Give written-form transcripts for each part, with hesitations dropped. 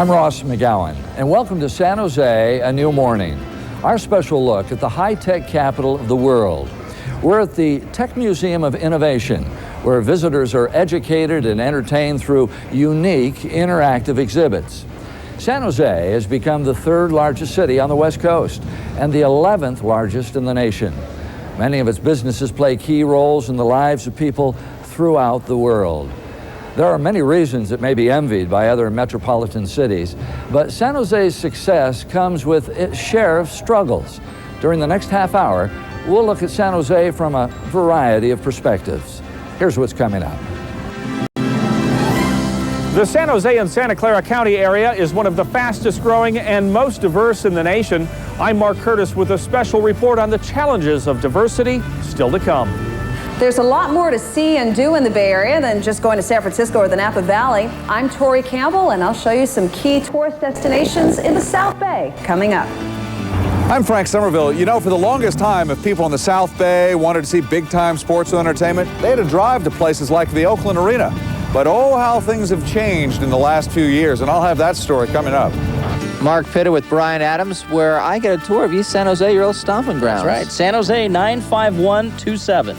I'm Ross McGowan, and welcome to San Jose, a new morning. Our special look at the high-tech capital of the world. We're at the Tech Museum of Innovation, where visitors are educated and entertained through unique interactive exhibits. San Jose has become the third largest city on the West Coast and the 11th largest in the nation. Many of its businesses play key roles in the lives of people throughout the world. There are many reasons it may be envied by other metropolitan cities, but San Jose's success comes with its share of struggles. During the next half hour, we'll look at San Jose from a variety of perspectives. Here's what's coming up. The San Jose and Santa Clara County area is one of the fastest growing and most diverse in the nation. I'm Mark Curtis with a special report on the challenges of diversity still to come. There's a lot more to see and do in the Bay Area than just going to San Francisco or the Napa Valley. I'm Tori Campbell, and I'll show you some key tourist destinations in the South Bay coming up. I'm Frank Somerville. You know, for the longest time, if people in the South Bay wanted to see big-time sports and entertainment, they had to drive to places like the Oakland Arena. But oh, how things have changed in the last few years, and I'll have that story coming up. Mark Pitta with Brian Adams, where I get a tour of East San Jose, your old stomping grounds. That's right, San Jose 95127.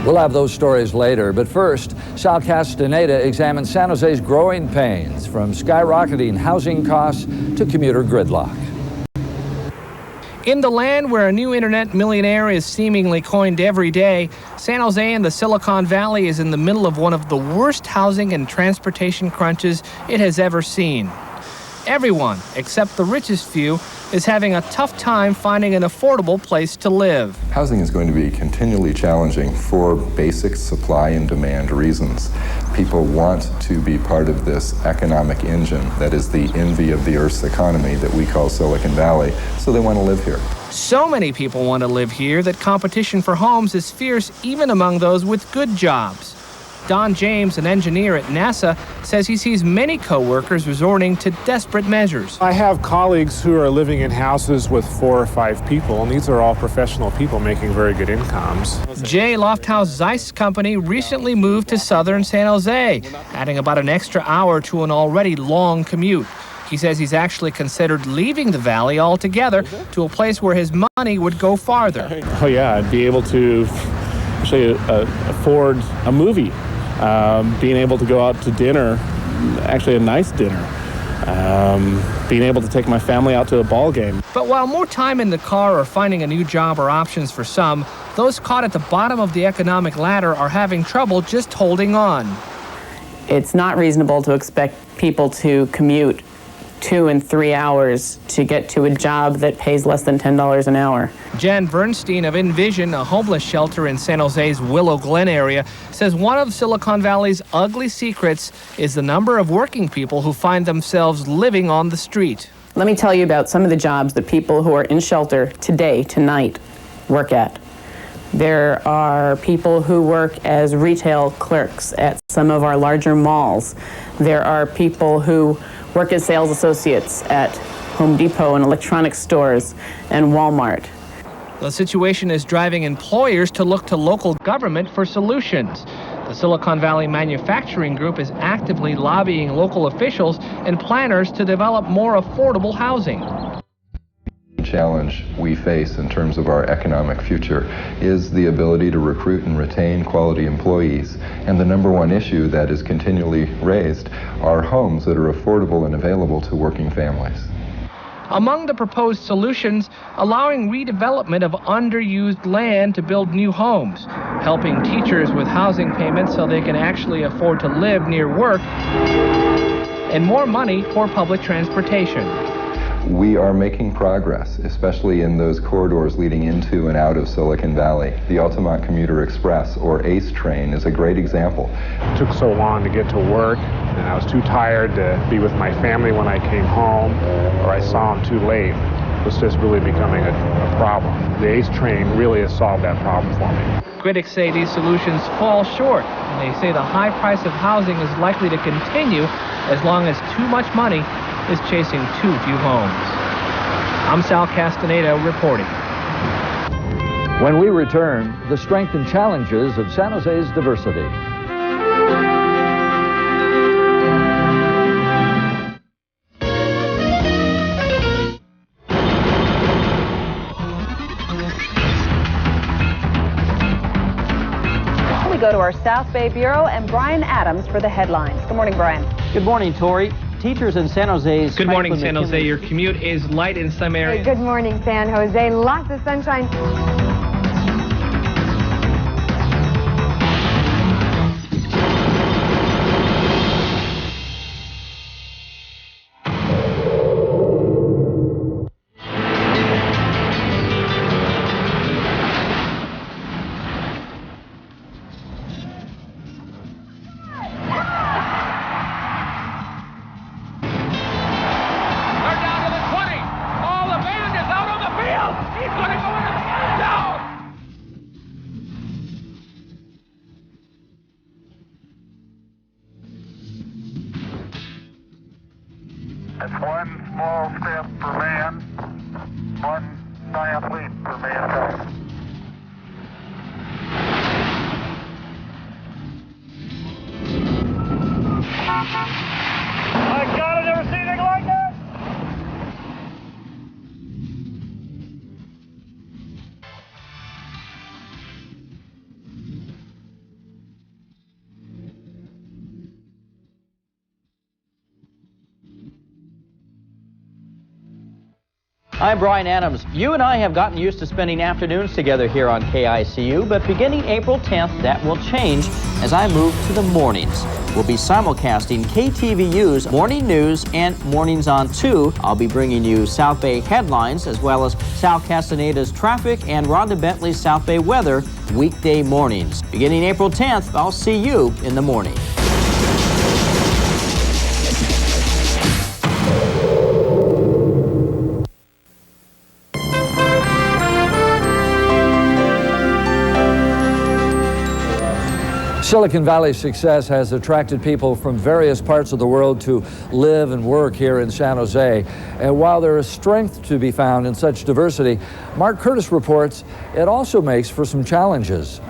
We'll have those stories later, but first, Sal Castaneda examines San Jose's growing pains, from skyrocketing housing costs to commuter gridlock. In the land where a new internet millionaire is seemingly coined every day, San Jose and the Silicon Valley is in the middle of one of the worst housing and transportation crunches it has ever seen. Everyone, except the richest few, is having a tough time finding an affordable place to live. Housing is going to be continually challenging for basic supply and demand reasons. People want to be part of this economic engine that is the envy of the Earth's economy that we call Silicon Valley, so they want to live here. So many people want to live here that competition for homes is fierce even among those with good jobs. Don James, an engineer at NASA, says he sees many co-workers resorting to desperate measures. I have colleagues who are living in houses with 4 or 5 people, and these are all professional people making very good incomes. Jay Lofthouse Zeiss Company recently moved to southern San Jose, adding about an extra hour to an already long commute. He says he's actually considered leaving the valley altogether to a place where his money would go farther. Oh yeah, I'd be able to actually afford a movie. Being able to go out to dinner, actually a nice dinner, being able to take my family out to a ball game. But while more time in the car or finding a new job are options for some, those caught at the bottom of the economic ladder are having trouble just holding on. It's not reasonable to expect people to commute 2 and 3 hours to get to a job that pays less than $10 an hour. Jan Bernstein of Envision, a homeless shelter in San Jose's Willow Glen area, says one of Silicon Valley's ugly secrets is the number of working people who find themselves living on the street. Let me tell you about some of the jobs that people who are in shelter today, tonight, work at. There are people who work as retail clerks at some of our larger malls. There are people who work as sales associates at Home Depot and electronics stores and Walmart. The situation is driving employers to look to local government for solutions. The Silicon Valley Manufacturing Group is actively lobbying local officials and planners to develop more affordable housing. The challenge we face in terms of our economic future is the ability to recruit and retain quality employees. And the number one issue that is continually raised are homes that are affordable and available to working families. Among the proposed solutions, allowing redevelopment of underused land to build new homes, helping teachers with housing payments so they can actually afford to live near work, and more money for public transportation. We are making progress, especially in those corridors leading into and out of Silicon Valley. The Altamont Commuter Express, or ACE train, is a great example. It took so long to get to work, and I was too tired to be with my family when I came home, or I saw them too late. It was just really becoming a problem. The ACE train really has solved that problem for me. Critics say these solutions fall short, and they say the high price of housing is likely to continue as long as too much money is chasing too few homes. I'm Sal Castaneda reporting. When we return, the strength and challenges of San Jose's diversity. we go to our South Bay Bureau and Brian Adams for the headlines. Good morning, Brian. Good morning, Tori. Teachers in San Jose's... Good morning, San Jose. Your commute is light in some areas. Good morning, San Jose. Lots of sunshine. It's one small step for man, one giant leap for mankind. My God, I've never seen anything like that! I'm Brian Adams. You and I have gotten used to spending afternoons together here on KICU, but beginning April 10th, that will change as I move to the mornings. We'll be simulcasting KTVU's Morning News and Mornings on 2. I'll be bringing you South Bay headlines as well as Sal Castaneda's traffic and Rhonda Bentley's South Bay weather weekday mornings. Beginning April 10th, I'll see you in the morning. Silicon Valley's success has attracted people from various parts of the world to live and work here in San Jose. And while there is strength to be found in such diversity, Mark Curtis reports it also makes for some challenges.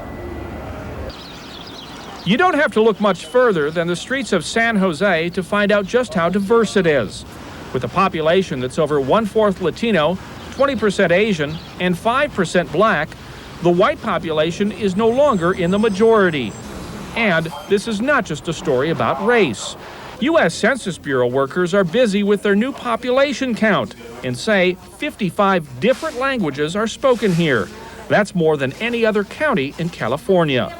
You don't have to look much further than the streets of San Jose to find out just how diverse it is. With a population that's over 1/4 Latino, 20% Asian, and 5% black, the white population is no longer in the majority. And this is not just a story about race. U.S. Census Bureau workers are busy with their new population count and say 55 different languages are spoken here. That's more than any other county in California.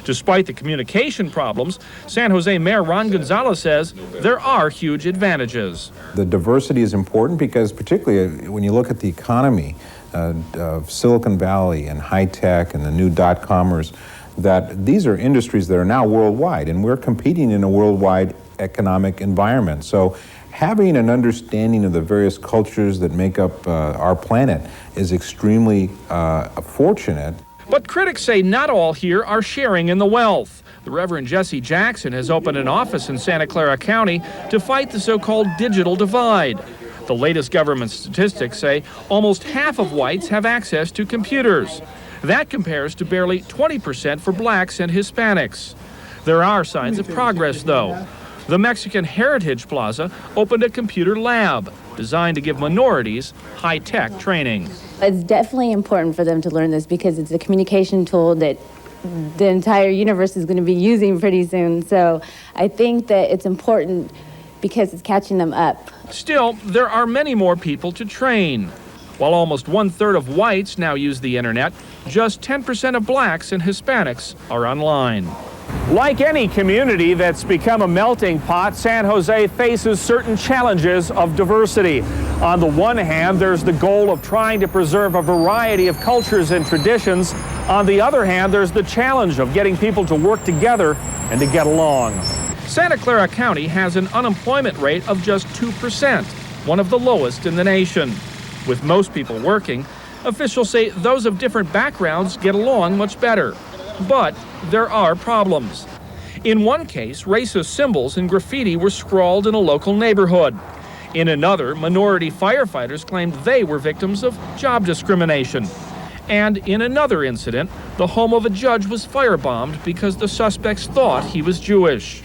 Despite the communication problems, San Jose Mayor Ron Gonzales says there are huge advantages. The diversity is important because particularly when you look at the economy of Silicon Valley and high tech and the new dot-comers, that these are industries that are now worldwide, and we're competing in a worldwide economic environment. So having an understanding of the various cultures that make up our planet is extremely fortunate. But critics say not all here are sharing in the wealth. The Reverend Jesse Jackson has opened an office in Santa Clara County to fight the so-called digital divide. The latest government statistics say almost half of whites have access to computers. That compares to barely 20% for blacks and Hispanics. There are signs of progress, though. The Mexican Heritage Plaza opened a computer lab designed to give minorities high-tech training. It's definitely important for them to learn this because it's a communication tool that the entire universe is going to be using pretty soon. So I think that it's important because it's catching them up. Still, there are many more people to train. While almost 1/3 of whites now use the internet, just 10% of blacks and Hispanics are online. Like any community that's become a melting pot, San Jose faces certain challenges of diversity. On the one hand, there's the goal of trying to preserve a variety of cultures and traditions. On the other hand, there's the challenge of getting people to work together and to get along. Santa Clara County has an unemployment rate of just 2%, one of the lowest in the nation. With most people working, officials say those of different backgrounds get along much better. But there are problems. In one case, racist symbols and graffiti were scrawled in a local neighborhood. In another, minority firefighters claimed they were victims of job discrimination. And in another incident, the home of a judge was firebombed because the suspects thought he was Jewish.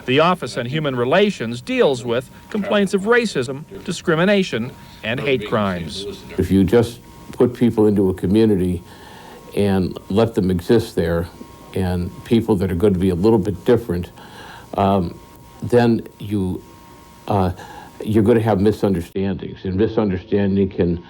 The Office on Human Relations deals with complaints of racism, discrimination, and hate crimes. If you just put people into a community and let them exist there, and people that are going to be a little bit different, then you're going to have misunderstandings, and misunderstanding can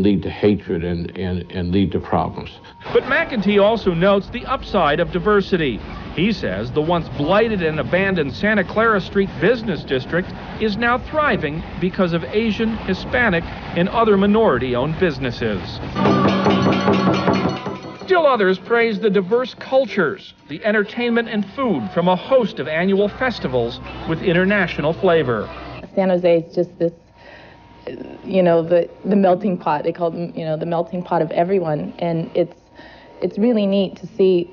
lead to hatred and lead to problems. But McEntee also notes the upside of diversity. He says the once blighted and abandoned Santa Clara Street business district is now thriving because of Asian, Hispanic, and other minority-owned businesses. Still others praise the diverse cultures, the entertainment and food from a host of annual festivals with international flavor. San Jose is just this, the melting pot. They call it, the melting pot of everyone, and it's really neat to see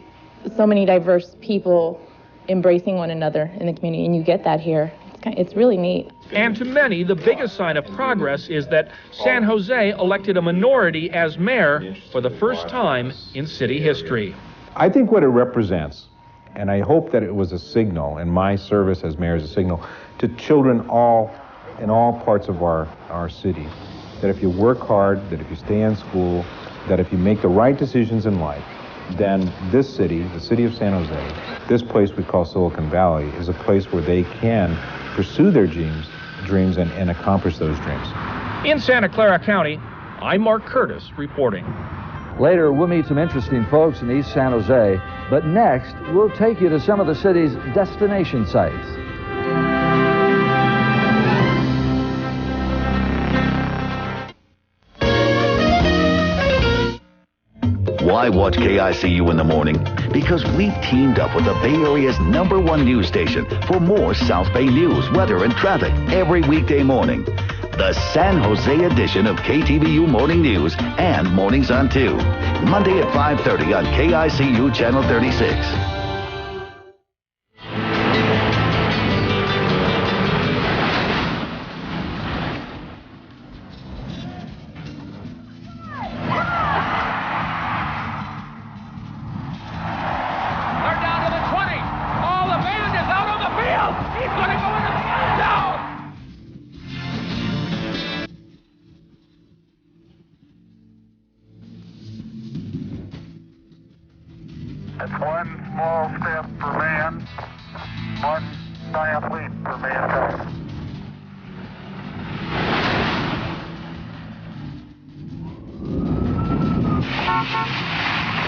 so many diverse people embracing one another in the community, and you get that here. It's really neat. And to many, the biggest sign of progress is that San Jose elected a minority as mayor for the first time in city history. I think what it represents, and I hope that it was a signal, and my service as mayor is a signal, to children in all parts of our city, that if you work hard, that if you stay in school, that if you make the right decisions in life, then this city, the city of San Jose, this place we call Silicon Valley, is a place where they can pursue their dreams and accomplish those dreams. In Santa Clara County, I'm Mark Curtis reporting. Later, we'll meet some interesting folks in East San Jose, but next, we'll take you to some of the city's destination sites. Why watch KICU in the morning? Because we've teamed up with the Bay Area's #1 news station for more South Bay news, weather, and traffic every weekday morning. The San Jose edition of KTVU Morning News and Mornings on 2. Monday at 5:30 on KICU Channel 36. It's one small step for man, one giant leap for mankind.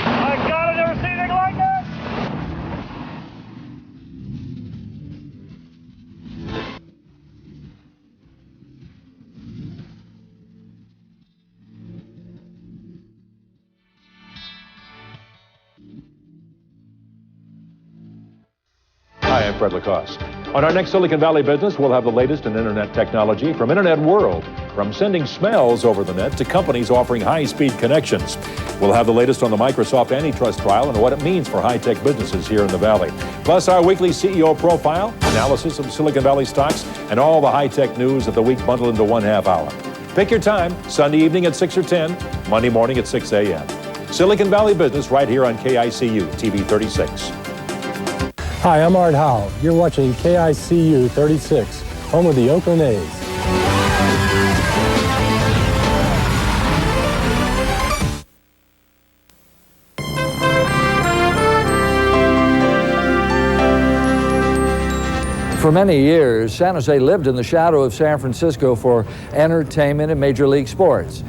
My God, I've never seen anything like that! Hi, I'm Fred Lacoste. On our next Silicon Valley Business, we'll have the latest in internet technology from Internet World, from sending smells over the net to companies offering high-speed connections. We'll have the latest on the Microsoft antitrust trial and what it means for high-tech businesses here in the Valley. Plus our weekly CEO profile, analysis of Silicon Valley stocks, and all the high-tech news of the week bundled into 1/2 hour. Pick your time, Sunday evening at 6 or 10, Monday morning at 6 a.m. Silicon Valley Business right here on KICU TV 36. Hi, I'm Art Howell. You're watching KICU 36, home of the Oakland A's. For many years, San Jose lived in the shadow of San Francisco for entertainment and major league sports.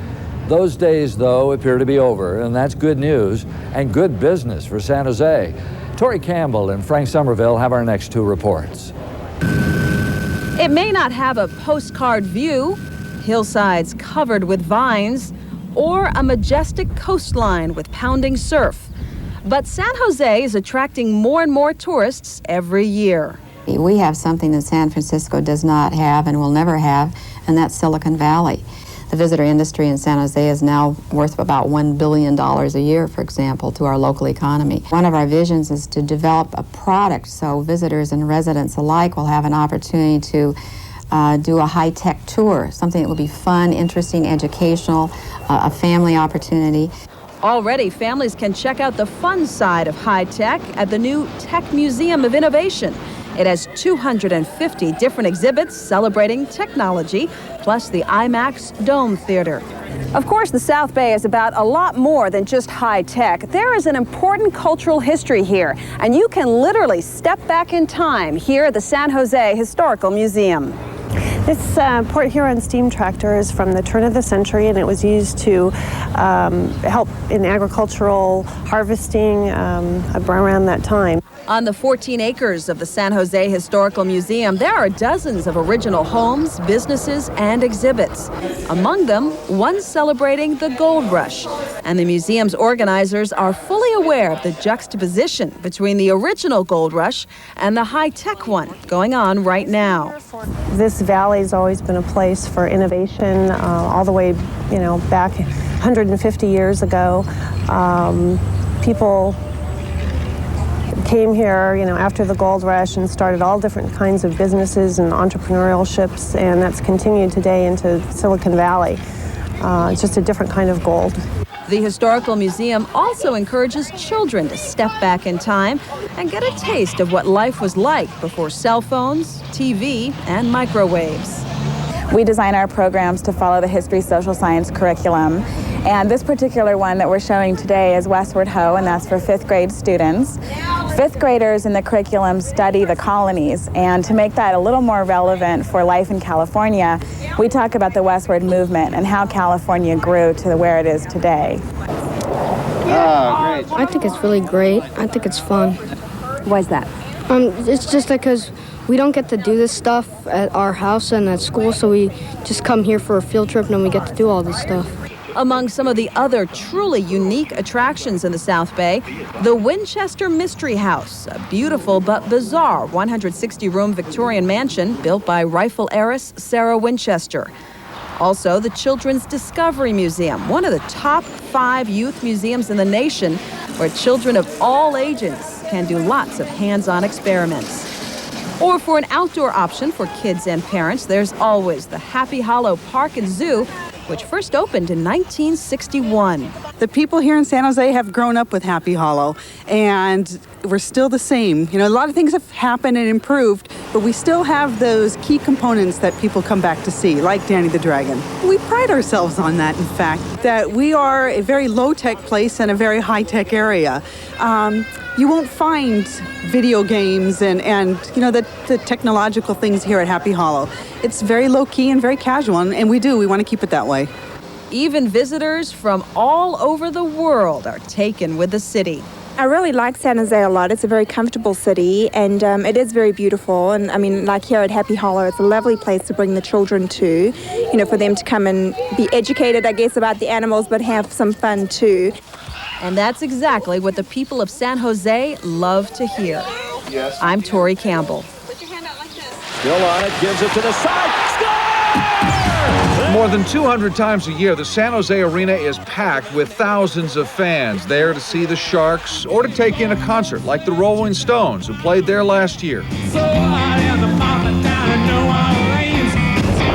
Those days, though, appear to be over, and that's good news and good business for San Jose. Tori Campbell and Frank Somerville have our next two reports. It may not have a postcard view, hillsides covered with vines, or a majestic coastline with pounding surf, but San Jose is attracting more and more tourists every year. We have something that San Francisco does not have and will never have, and that's Silicon Valley. The visitor industry in San Jose is now worth about $1 billion a year, for example, to our local economy. One of our visions is to develop a product so visitors and residents alike will have an opportunity to do a high-tech tour, something that will be fun, interesting, educational, a family opportunity. Already, families can check out the fun side of high-tech at the new Tech Museum of Innovation. It has 250 different exhibits celebrating technology plus the IMAX Dome Theater. Of course, the South Bay is about a lot more than just high tech. There is an important cultural history here, and you can literally step back in time here at the San Jose Historical Museum. This Port Huron steam tractor is from the turn of the century, and it was used to help in agricultural harvesting around that time. On the 14 acres of the San Jose Historical Museum, there are dozens of original homes, businesses, and exhibits. Among them, one celebrating the gold rush. And the museum's organizers are fully aware of the juxtaposition between the original gold rush and the high-tech one going on right now. This valley's always been a place for innovation, all the way, back 150 years ago. People came here, after the gold rush and started all different kinds of businesses and entrepreneurships, and that's continued today into Silicon Valley. It's just a different kind of gold. The Historical Museum also encourages children to step back in time and get a taste of what life was like before cell phones, TV, and microwaves. We design our programs to follow the history social science curriculum. And this particular one that we're showing today is Westward Ho, and that's for 5th grade students. 5th graders in the curriculum study the colonies, and to make that a little more relevant for life in California, we talk about the westward movement and how California grew to where it is today. Oh, great. I think it's really great. I think it's fun. Why is that? It's just because we don't get to do this stuff at our house and at school, so we just come here for a field trip and then we get to do all this stuff. Among some of the other truly unique attractions in the South Bay, the Winchester Mystery House, a beautiful but bizarre 160-room Victorian mansion built by rifle heiress Sarah Winchester. Also, the Children's Discovery Museum, one of the top 5 youth museums in the nation, where children of all ages can do lots of hands-on experiments. Or for an outdoor option for kids and parents, there's always the Happy Hollow Park and Zoo, which first opened in 1961. The people here in San Jose have grown up with Happy Hollow, and we're still the same. A lot of things have happened and improved, but we still have those key components that people come back to see, like Danny the Dragon. We pride ourselves on that, in fact, that we are a very low-tech place and a very high-tech area. You won't find video games and the technological things here at Happy Hollow. It's very low-key and very casual, and we want to keep it that way. Even visitors from all over the world are taken with the city. I really like San Jose a lot. It's a very comfortable city, and it is very beautiful. And I mean, like here at Happy Hollow, it's a lovely place to bring the children to, for them to come and be educated, I guess, about the animals, but have some fun too. And that's exactly what the people of San Jose love to hear. Yes. I'm Tori Campbell. Still on it, gives it to the side. Score! More than 200 times a year, the San Jose Arena is packed with thousands of fans there to see the Sharks or to take in a concert like the Rolling Stones, who played there last year.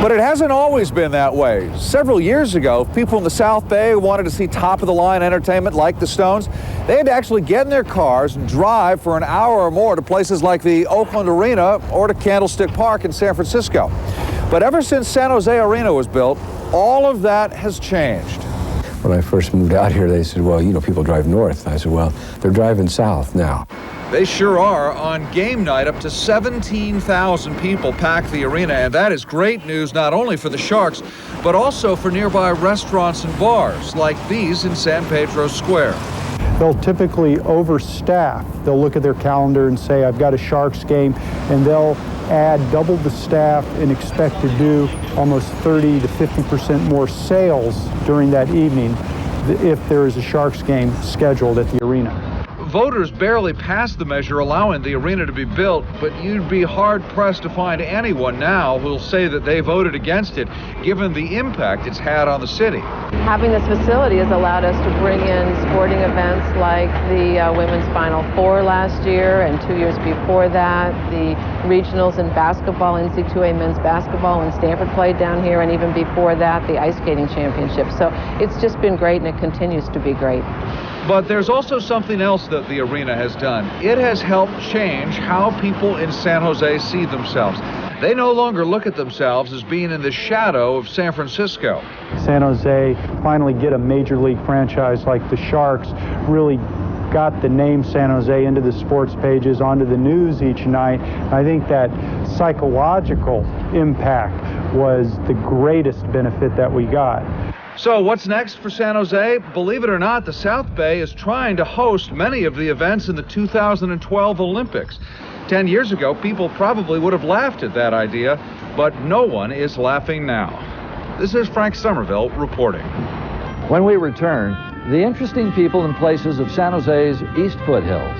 But it hasn't always been that way. Several years ago, people in the South Bay wanted to see top-of-the-line entertainment like the Stones. They had to actually get in their cars and drive for an hour or more to places like the Oakland Arena or to Candlestick Park in San Francisco. But ever since San Jose Arena was built, all of that has changed. When I first moved out here, they said, well, people drive north. I said, well, they're driving south now. They sure are. On game night, up to 17,000 people pack the arena, and that is great news not only for the Sharks, but also for nearby restaurants and bars like these in San Pedro Square. They'll typically overstaff. They'll look at their calendar and say, I've got a Sharks game, and they'll add double the staff and expect to do almost 30 to 50% more sales during that evening if there is a Sharks game scheduled at the arena. Voters barely passed the measure allowing the arena to be built, but you'd be hard-pressed to find anyone now who'll say that they voted against it, given the impact it's had on the city. Having this facility has allowed us to bring in sporting events like the Women's Final Four last year, and 2 years before that, the regionals in basketball, NC2A men's basketball, when Stanford played down here, and even before that, the ice skating championship. So it's just been great, and it continues to be great. But there's also something else that the arena has done. It has helped change how people in San Jose see themselves. They no longer look at themselves as being in the shadow of San Francisco. San Jose finally get a major league franchise like the Sharks, really got the name San Jose into the sports pages, onto the news each night. I think that psychological impact was the greatest benefit that we got. So what's next for San Jose? Believe it or not, the South Bay is trying to host many of the events in the 2012 Olympics. 10 years ago, people probably would have laughed at that idea, but no one is laughing now. This is Frank Somerville reporting. When we return, the interesting people and places of San Jose's East Foothills.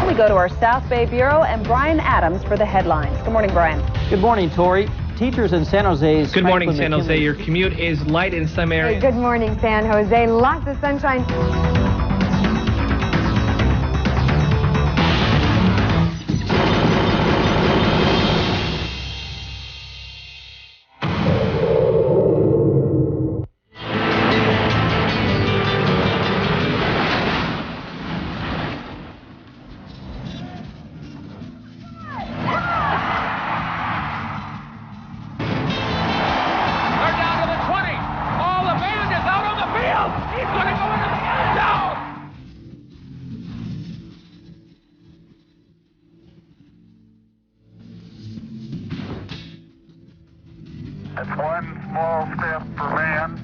We go to our South Bay Bureau and Brian Adams for the headlines. Good morning, Brian. Good morning, Tori. Teachers in San Jose's... Good morning, San Jose. Your commute is light in some areas. Hey, good morning, San Jose. Lots of sunshine. It's one small step for man,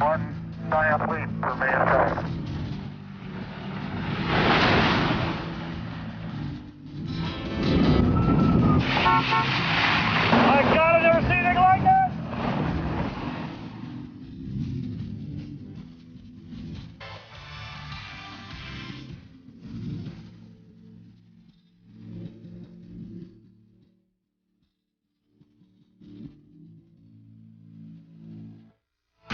one giant leap for mankind. My God, I've never seen anything like that!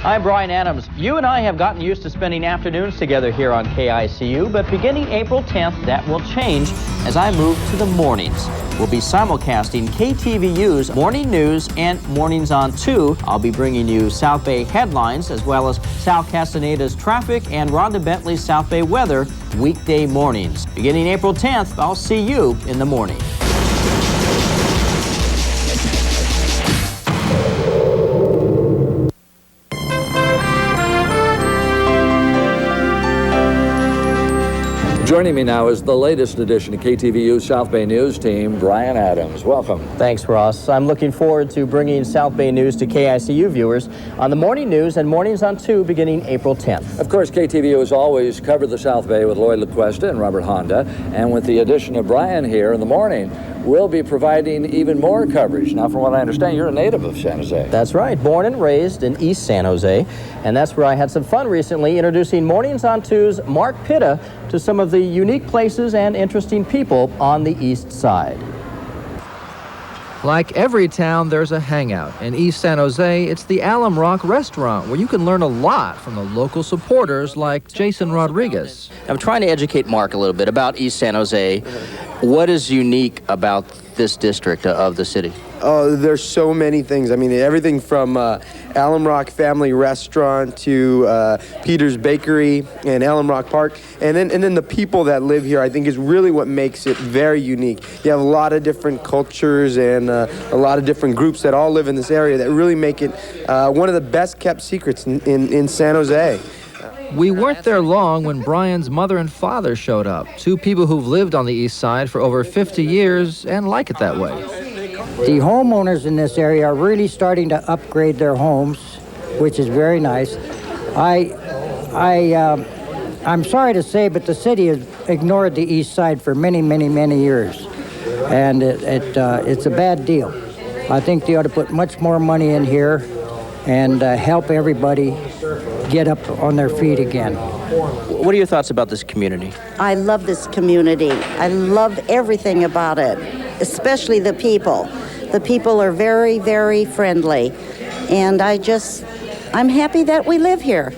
I'm Brian Adams. You and I have gotten used to spending afternoons together here on KICU, but beginning April 10th, that will change as I move to the mornings. We'll be simulcasting KTVU's Morning News and Mornings on 2. I'll be bringing you South Bay headlines, as well as South Castaneda's traffic and Rhonda Bentley's South Bay weather weekday mornings. Beginning April 10th, I'll see you in the morning. Joining me now is the latest edition of KTVU South Bay News team, Brian Adams. Welcome. Thanks, Ross. I'm looking forward to bringing South Bay News to KICU viewers on the Morning News and Mornings on 2 beginning April 10th. Of course, KTVU has always covered the South Bay with Lloyd LaQuesta and Robert Honda, and with the addition of Brian here in the morning, we'll be providing even more coverage. Now, from what I understand, you're a native of San Jose. That's right. Born and raised in East San Jose, and that's where I had some fun recently introducing Mornings on 2's Mark Pitta to some of the unique places and interesting people on the East Side. Like every town, there's a hangout. In East San Jose, it's the Alum restaurant, where you can learn a lot from the local supporters like Jason Rodriguez. I'm trying to educate Mark a little bit about East San Jose. What is unique about this district of the city? Oh, there's so many things. I mean, everything from Alum Rock Family Restaurant to Peter's Bakery and Alum Rock Park, and then the people that live here, I think, is really what makes it very unique. You have a lot of different cultures and a lot of different groups that all live in this area that really make it one of the best kept secrets in San Jose. We weren't there long when Brian's mother and father showed up, two people who've lived on the East Side for over 50 years and like it that way. The homeowners in this area are really starting to upgrade their homes, which is very nice. I'm sorry to say, but the city has ignored the East Side for many, many, many years, and it's a bad deal. I think they ought to put much more money in here and help everybody get up on their feet again. What are your thoughts about this community? I love this community. I love everything about it, especially the people. The people are very, very friendly, and I'm happy that we live here.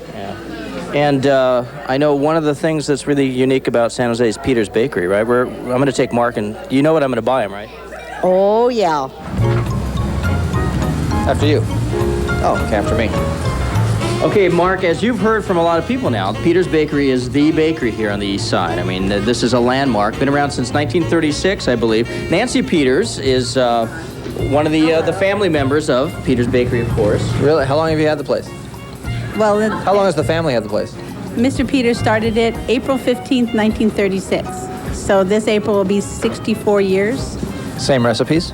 And I know one of the things that's really unique about San Jose is Peter's Bakery, right? I'm going to take Mark, and you know what I'm going to buy him, right? Oh, yeah. After you. Oh, okay, after me. Okay, Mark, as you've heard from a lot of people now, Peter's Bakery is the bakery here on the East Side. I mean, this is a landmark. Been around since 1936, I believe. Nancy Peters is one of the family members of Peter's Bakery, of course. Really? How long have you had the place? Well, How long has the family had the place? Mr. Peters started it April 15th, 1936. So this April will be 64 years. Same recipes?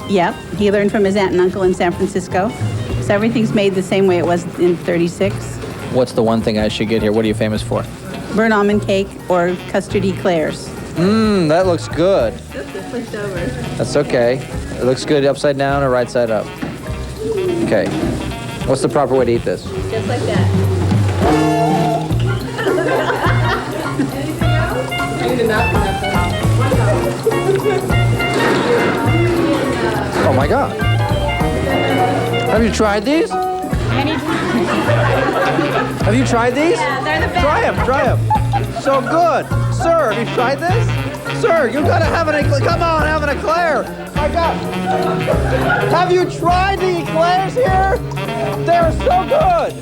Yep. He learned from his aunt and uncle in San Francisco. So everything's made the same way it was in 36. What's the one thing I should get here? What are you famous for? Burnt almond cake or custard eclairs. Mmm, that looks good. Just flipped over. That's okay. It looks good upside down or right side up. Okay. What's the proper way to eat this? Just like that. Oh my God. Have you tried these? Have you tried these? Yeah, they're the best. Try them. So good. Sir, have you tried this? Sir, you gotta have an eclair. Come on, have an eclair. My God. Have you tried the eclairs here? They're so good.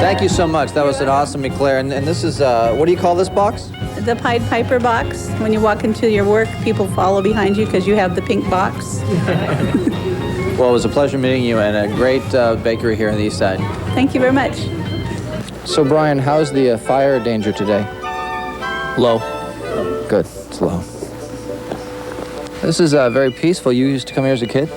Thank you so much. That was an awesome eclair. And this is, what do you call this box? The Pied Piper box. When you walk into your work, people follow behind you because you have the pink box. Well, it was a pleasure meeting you and a great bakery here on the East Side. Thank you very much. So, Brian, how's the fire danger today? Low. Good. It's low. This is very peaceful. You used to come here as a kid?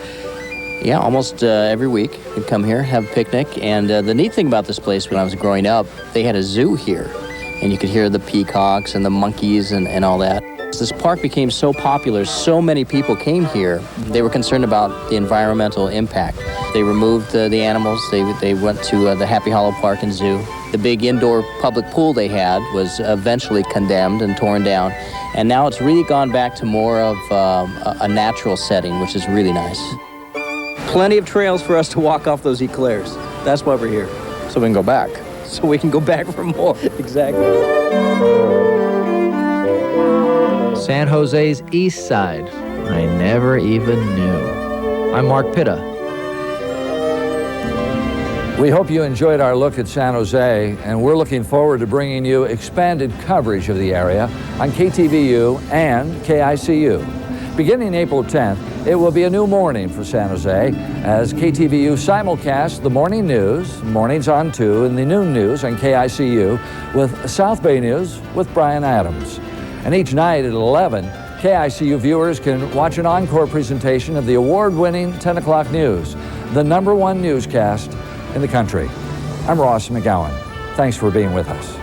Yeah, almost every week we'd come here, have a picnic, and the neat thing about this place when I was growing up, they had a zoo here, and you could hear the peacocks and the monkeys and all that. This park became so popular, so many people came here, they were concerned about the environmental impact. They removed the animals, they went to the Happy Hollow Park and Zoo. The big indoor public pool they had was eventually condemned and torn down, and now it's really gone back to more of a natural setting, which is really nice. Plenty of trails for us to walk off those eclairs. That's why we're here. So we can go back. So we can go back for more. Exactly. San Jose's East Side. I never even knew. I'm Mark Pitta. We hope you enjoyed our look at San Jose, and we're looking forward to bringing you expanded coverage of the area on KTVU and KICU. Beginning April 10th, it will be a new morning for San Jose as KTVU simulcasts the morning news, mornings on 2, and the noon news on KICU with South Bay News with Brian Adams. And each night at 11, KICU viewers can watch an encore presentation of the award-winning 10 o'clock news, the #1 newscast in the country. I'm Ross McGowan. Thanks for being with us.